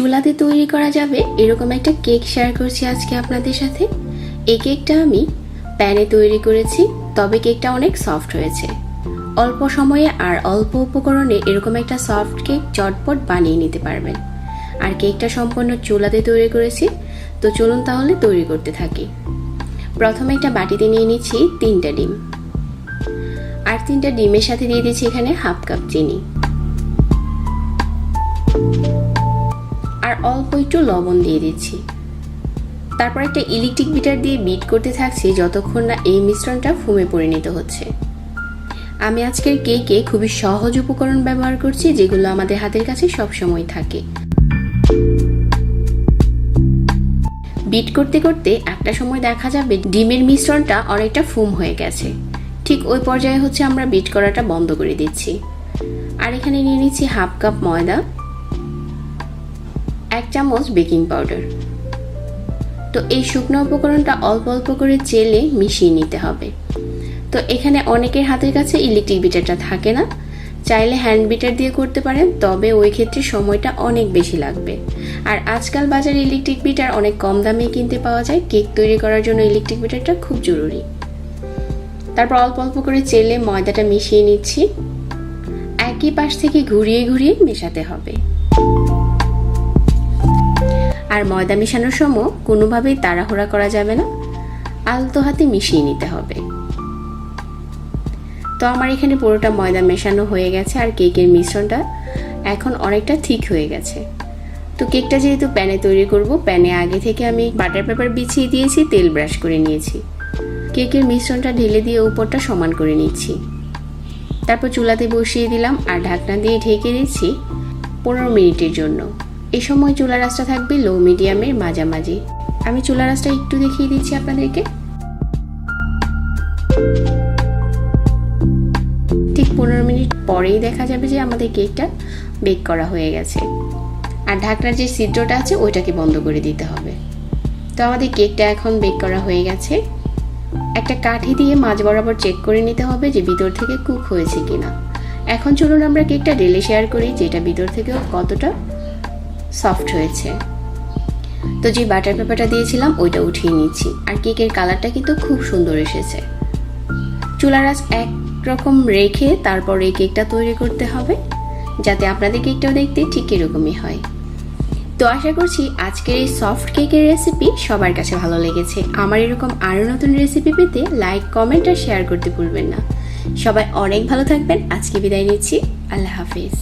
চুলাতে তৈরি করা যাবে এরকম একটা কেক শেয়ার করছি আজকে আপনাদের সাথে। এই কেকটা আমি প্যানে তৈরি করেছি, তবে কেকটা অনেক সফট হয়েছে। অল্প সময়ে আর অল্প উপকরণে এরকম একটা সফট কেক চটপট বানিয়ে নিতে পারবেন। আর কেকটা সম্পূর্ণ চুলাতে তৈরি করেছি, তো চলুন তাহলে তৈরি করতে থাকি। প্রথমে একটা বাটিতে নিয়ে নিচ্ছি 3টা ডিম, আর 3টা ডিমের সাথে দিয়ে দিচ্ছি এখানে হাফ কাপ চিনি, আর অল্প একটু লবণ দিয়ে দিচ্ছি। তারপর একটা ইলেকট্রিক বিটার দিয়ে বিট করতে থাকছি যতক্ষণ না এই মিশ্রণটা ফুমে পরিণত হচ্ছে। আমি আজকের কেকে খুবই সহজ উপকরণ ব্যবহার করছি, যেগুলো আমাদের হাতের কাছে সবসময় থাকে। বিট করতে করতে একটা সময় দেখা যাবে ডিমের মিশ্রণটা অনেকটা ফুম হয়ে গেছে। ঠিক ওই পর্যায়ে হচ্ছে আমরা বিট করাটা বন্ধ করে দিচ্ছি। আর এখানে নিয়ে নিচ্ছি হাফ কাপ ময়দা, 1 চামচ বেকিং পাউডার। তো এই শুকনো উপকরণটা অল্প অল্প করে চেলে মিশিয়ে নিতে হবে। তো এখানে অনেকের হাতের কাছে ইলেকট্রিক বিটারটা থাকে না, চাইলে হ্যান্ড বিটার দিয়ে করতে পারেন, তবে ওই ক্ষেত্রে সময়টা অনেক বেশি লাগবে। আর আজকাল বাজারে ইলেকট্রিক বিটার অনেক কম দামে কিনতে পাওয়া যায়। কেক তৈরি করার জন্য ইলেকট্রিক বিটারটা খুব জরুরি। তারপর অল্প অল্প করে চেলে ময়দাটা মিশিয়ে নিচ্ছি। একই পাশ থেকে ঘুরিয়ে ঘুরিয়ে মেশাতে হবে। আর ময়দা মেশানোর সময় কোনোভাবেই তাড়াহুড়া করা যাবে না, আলতো হাতে মিশিয়ে নিতে হবে। তো আমার এখানে পুরোটা ময়দা মেশানো হয়ে গেছে, আর কেকের মিশ্রণটা এখন অনেকটা ঠিক হয়ে গেছে। তো কেকটা যেহেতু প্যানে তৈরি করব, প্যানে আগে থেকে আমি বাটার পেপার বিছিয়ে দিয়েছি, তেল ব্রাশ করে নিয়েছি। কেকের মিশ্রণটা ঢেলে দিয়ে উপরটা সমান করে নিচ্ছি। তারপর চুলাতে বসিয়ে দিলাম আর ঢাকনা দিয়ে ঢেকে দিচ্ছি 15 মিনিটের জন্য। এই সময় চুলার আঁচটা থাকবে লো মিডিয়ামের মাঝামাঝি। আমি চুলার আঁচটা একটু দেখিয়ে দিচ্ছি আপনাদেরকে। ঠিক 15 মিনিট পরেই দেখা যাবে যে আমাদের কেকটা বেক করা হয়ে গেছে। আর ঢাকনার যে ছিদ্রটা আছে ওইটাকে বন্ধ করে দিতে হবে। তো আমাদের কেকটা এখন বেক করা হয়ে গেছে। একটা কাঠি দিয়ে মাঝ বরাবর চেক করে নিতে হবে যে ভিতর থেকে কুক হয়েছে কিনা। এখন চলুন আমরা কেকটা ঢেলে শেয়ার করি যে এটা ভিতর থেকেও কতটা সফট হয়েছে। তো যে বাটার পেপারটা দিয়েছিলাম ওইটা উঠিয়ে নিচ্ছি। আর কেকের কালারটা কিন্তু খুব সুন্দর এসেছে। চুলার আঁচ একরকম রেখে তারপর এই কেকটা তৈরি করতে হবে, যাতে আপনাদের কেকটাও দেখতে ঠিক এরকমই হয়। তো আশা করছি আজকের এই সফট কেকের রেসিপি সবার কাছে ভালো লেগেছে। আমার এরকম আরও নতুন রেসিপি পেতে লাইক, কমেন্ট আর শেয়ার করতে ভুলবেন না। সবাই অনেক ভালো থাকবেন। আজকে বিদায় নিচ্ছি। আল্লাহ হাফিজ।